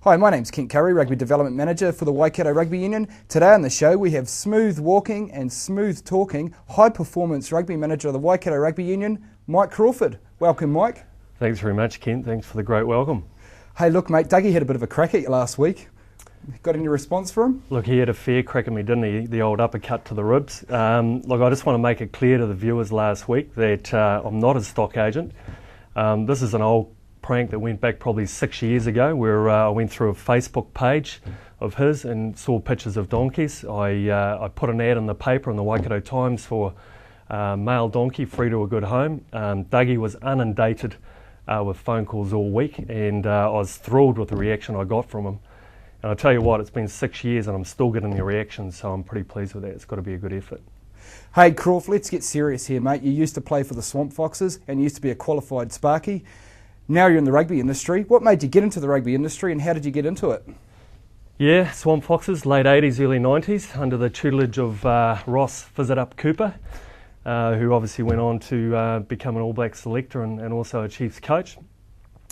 Hi, my name's Kent Currie, Rugby Development Manager for the Waikato Rugby Union. Today on the show we have smooth walking and smooth talking high performance rugby manager of the Waikato Rugby Union, Mike Crawford. Welcome, Mike. Thanks very much, Kent. Thanks for the great welcome. Hey, look, mate, Dougie had a bit of a crack at you last week. Got any response for him? Look, he had a fair crack at me, didn't he? The old uppercut to the ribs. Look, I just want to make it clear to the viewers last week that I'm not his stock agent. This is an old prank that went back probably 6 years ago, where I went through a Facebook page of his and saw pictures of donkeys. I put an ad in the paper in the Waikato Times for male donkey free to a good home. Dougie was inundated with phone calls all week, and I was thrilled with the reaction I got from him. And I'll tell you what, it's been 6 years and I'm still getting the reactions, so I'm pretty pleased with that. It's got to be a good effort. Hey, Crawford, let's get serious here, mate. You used to play for the Swamp Foxes and you used to be a qualified Sparky. Now you're in the rugby industry. What made you get into the rugby industry and how did you get into it? Yeah, Swamp Foxes, late 80s, early 90s, under the tutelage of Ross Fizz-It-Up Cooper, who obviously went on to become an All Black selector and also a Chiefs coach.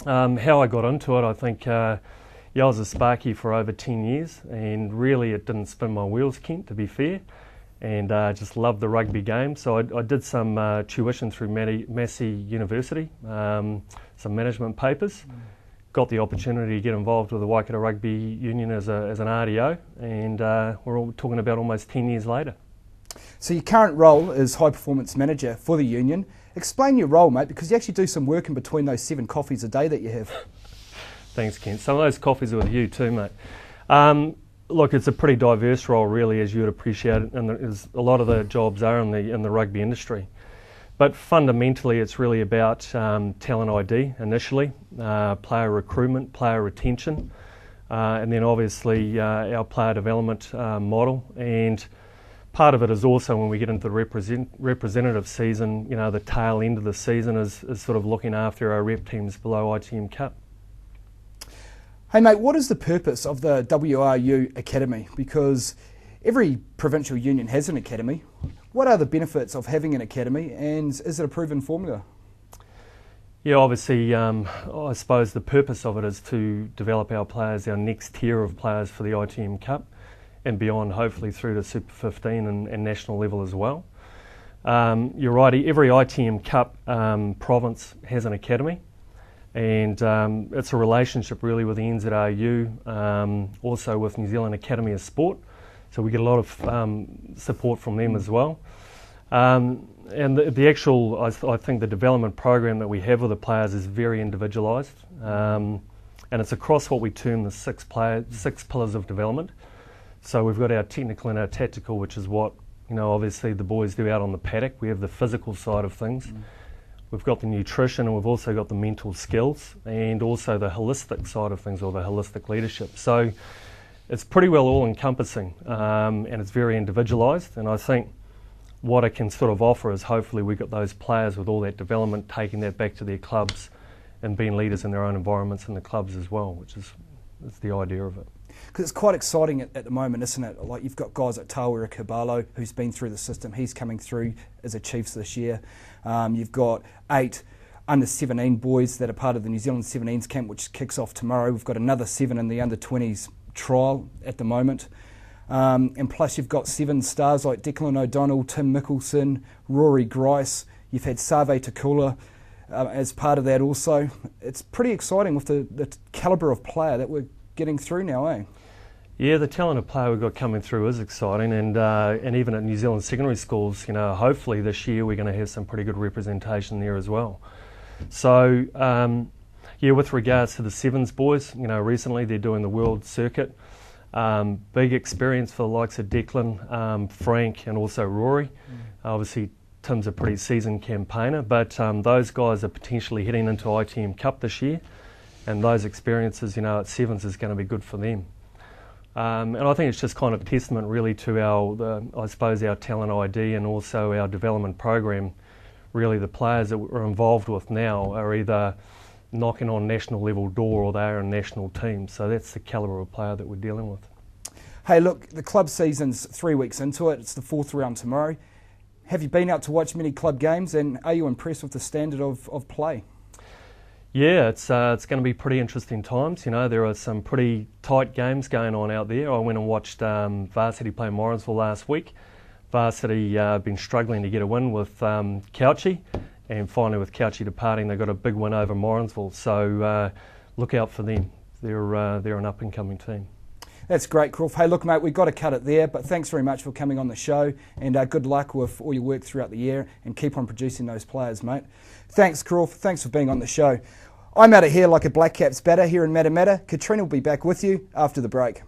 How I got into it, I think, I was a Sparky for over 10 years and really it didn't spin my wheels, Kent, to be fair, and just loved the rugby game. So I did some tuition through Massey University, some management papers, got the opportunity to get involved with the Waikato Rugby Union as an RDO, and we're all talking about almost 10 years later. So your current role is High Performance Manager for the Union. Explain your role, mate, because you actually do some work in between those 7 coffees a day that you have. Thanks, Kent. Some of those coffees are with you too, mate. Look, it's a pretty diverse role, really, as you would appreciate it, and a lot of the jobs are in the rugby industry. But fundamentally, it's really about talent ID initially, player recruitment, player retention, and then obviously our player development model. And part of it is also when we get into the representative season, you know, the tail end of the season is sort of looking after our rep teams below ITM Cup. Hey mate, what is the purpose of the WRU Academy? Because every provincial union has an academy. What are the benefits of having an academy, and is it a proven formula? Yeah, obviously, I suppose the purpose of it is to develop our players, our next tier of players for the ITM Cup and beyond, hopefully through to Super 15 and national level as well. You're right, every ITM Cup province has an academy, and it's a relationship really with the NZRU, also with New Zealand Academy of Sport. So we get a lot of support from them as well. And the actual, I think the development program that we have with the players is very individualised. And it's across what we term the 6 pillars of development. So we've got our technical and our tactical, which is what, you know, obviously the boys do out on the paddock. We have the physical side of things. We've got the nutrition, and we've also got the mental skills, and also the holistic side of things, or the holistic leadership. So it's pretty well all-encompassing, and it's very individualised, and I think what it can sort of offer is hopefully we've got those players with all that development, taking that back to their clubs and being leaders in their own environments in the clubs as well, which is the idea of it. Because it's quite exciting at the moment, isn't it? Like, you've got guys like Tawera Kabalo, who's been through the system. He's coming through as a Chiefs this year. You've got 8 under-17 boys that are part of the New Zealand 17s camp, which kicks off tomorrow. We've got another 7 in the under-20s trial at the moment. And plus you've got 7 stars like Declan O'Donnell, Tim Mickelson, Rory Grice. You've had Save Takula as part of that also. It's pretty exciting with the calibre of player that we're getting through now, eh? Yeah, the talent of player we've got coming through is exciting, and even at New Zealand secondary schools, you know, hopefully this year we're going to have some pretty good representation there as well. So, yeah, with regards to the 7s boys, you know, recently they're doing the world circuit. Big experience for the likes of Declan, Frank, and also Rory. Obviously, Tim's a pretty seasoned campaigner, but those guys are potentially heading into ITM Cup this year, and those experiences, you know, at 7s is going to be good for them. And I think it's just kind of testament really to I suppose our talent ID and also our development program. Really, the players that we're involved with now are either knocking on national level door or they're in national teams. So that's the calibre of player that we're dealing with. Hey, look, the club season's 3 weeks into it. It's the 4th round tomorrow. Have you been out to watch many club games, and are you impressed with the standard of play? Yeah, it's going to be pretty interesting times. You know, there are some pretty tight games going on out there. I went and watched Varsity play Morrinsville last week. Varsity been struggling to get a win with Couchy, and finally with Couchy departing, they got a big win over Morrinsville. So look out for them. They're an up-and-coming team. That's great, Croft. Hey, look, mate, we've got to cut it there, but thanks very much for coming on the show, and good luck with all your work throughout the year, and keep on producing those players, mate. Thanks, Croft. Thanks for being on the show. I'm out of here like a Black Caps batter here in Matamata. Katrina will be back with you after the break.